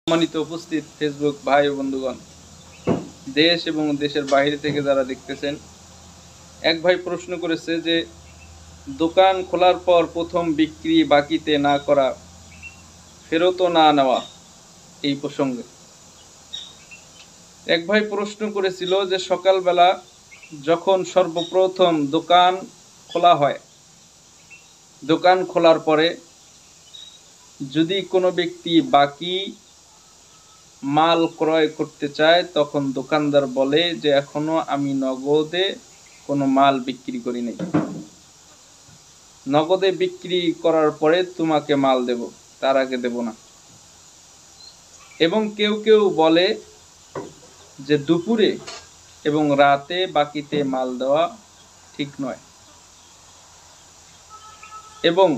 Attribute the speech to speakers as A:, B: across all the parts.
A: সম্মানিত উপস্থিত ফেসবুক ভাই ও বন্ধুগণ, দেশ এবং দেশের বাইরে থেকে যারা দেখতেছেন, এক ভাই প্রশ্ন করেছে যে দোকান খোলার পর প্রথম বিক্রি বাকিতে না করা, ফেরত না নেওয়া, এই প্রসঙ্গে এক ভাই প্রশ্ন করেছিল যে সকালবেলা যখন সর্বপ্রথম দোকান খোলা হয়, দোকান খোলার পরে যদি কোনো ব্যক্তি বাকি মাল ক্রয় করতে চায়, তখন দোকানদার বলে যে এখনো আমি নগদে কোনো মাল বিক্রি করি নাই, নগদে বিক্রি করার পরে তোমাকে মাল দেব, তার আগে দেব না। এবং কেউ কেউ বলে যে দুপুরে এবং রাতে বাকিতে মাল দেওয়া ঠিক নয়, এবং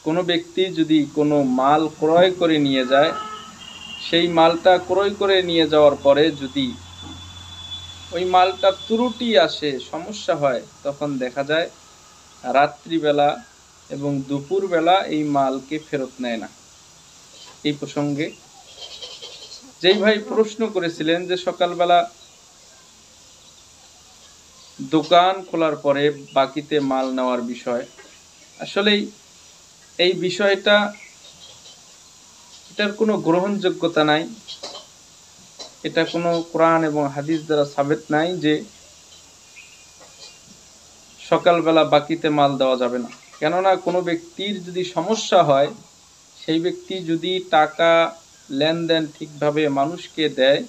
A: কোনো ব্যক্তি যদি কোনো মাল ক্রয় করে নিয়ে যায়, সেই মালটা ক্রয় করে নিয়ে যাওয়ার পরে যদি ওই মালটা ত্রুটি আসে, সমস্যা হয়, তখন দেখা যায় রাত্রিবেলা এবং দুপুরবেলা এই মালকে ফেরত নেয় না। এই প্রসঙ্গে যেই ভাই প্রশ্ন করেছিলেন যে সকালবেলা দোকান খোলার পরে বাকিতে মাল নেওয়ার বিষয়, আসলেই এই বিষয়টা, এটার কোনো গ্রহণযোগ্যতা নাই। এটা কোনো কোরআন এবং হাদিস দ্বারা সাবেত নাই যে সকালবেলা বাকিতে মাল দেওয়া যাবে না। কেননা কোনো ব্যক্তির যদি সমস্যা হয়, সেই ব্যক্তি যদি টাকা লেনদেন ঠিকভাবে মানুষকে দেয়,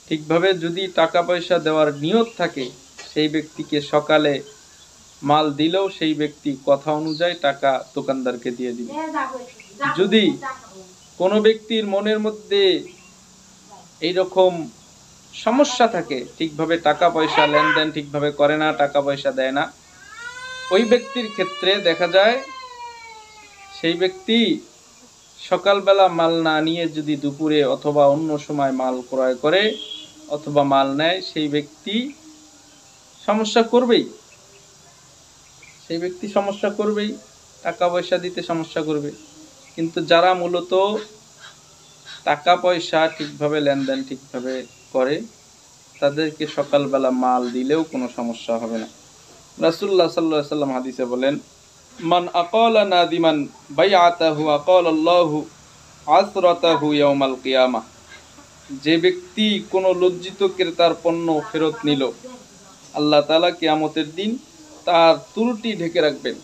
A: ঠিকভাবে যদি টাকা পয়সা দেওয়ার নিয়ত থাকে, সেই ব্যক্তিকে সকালে মাল দিলেও সেই ব্যক্তি কথা অনুযায়ী টাকা দোকানদারকে দিয়ে দিবে। যদি কোনো ব্যক্তির মনের মধ্যে এইরকম সমস্যা থাকে, ঠিকভাবে টাকা পয়সা লেনদেন ঠিকভাবে করে না, টাকা পয়সা দেয় না, ওই ব্যক্তির ক্ষেত্রে দেখা যায় সেই ব্যক্তি সকালবেলা মাল না নিয়ে যদি দুপুরে অথবা অন্য সময় মাল ক্রয় করে অথবা মাল নেয়, সেই ব্যক্তি সমস্যা করবেই, সেই ব্যক্তি সমস্যা করবেই, টাকা পয়সা দিতে সমস্যা করবে। কিন্তু যারা মূলত টাকা পয়সা ঠিকভাবে লেনদেন ঠিকভাবে করে, তাদেরকে সকালবেলা মাল দিলেও কোনো সমস্যা হবে না। রাসূলুল্লাহ সাল্লাল্লাহু আলাইহি ওয়াসাল্লাম হাদিসে বলেন, মান আকালা নাদিমান বাইআতাহু আকালাল্লাহু আসরাতাহু ইয়াউমাল কিয়ামাহ। যে ব্যক্তি কোনো লজ্জিত ক্রেতার পণ্য ফেরত নিল, আল্লাহ তাআলা কিয়ামতের দিন তার ত্রুটি ঢেকে রাখবেন।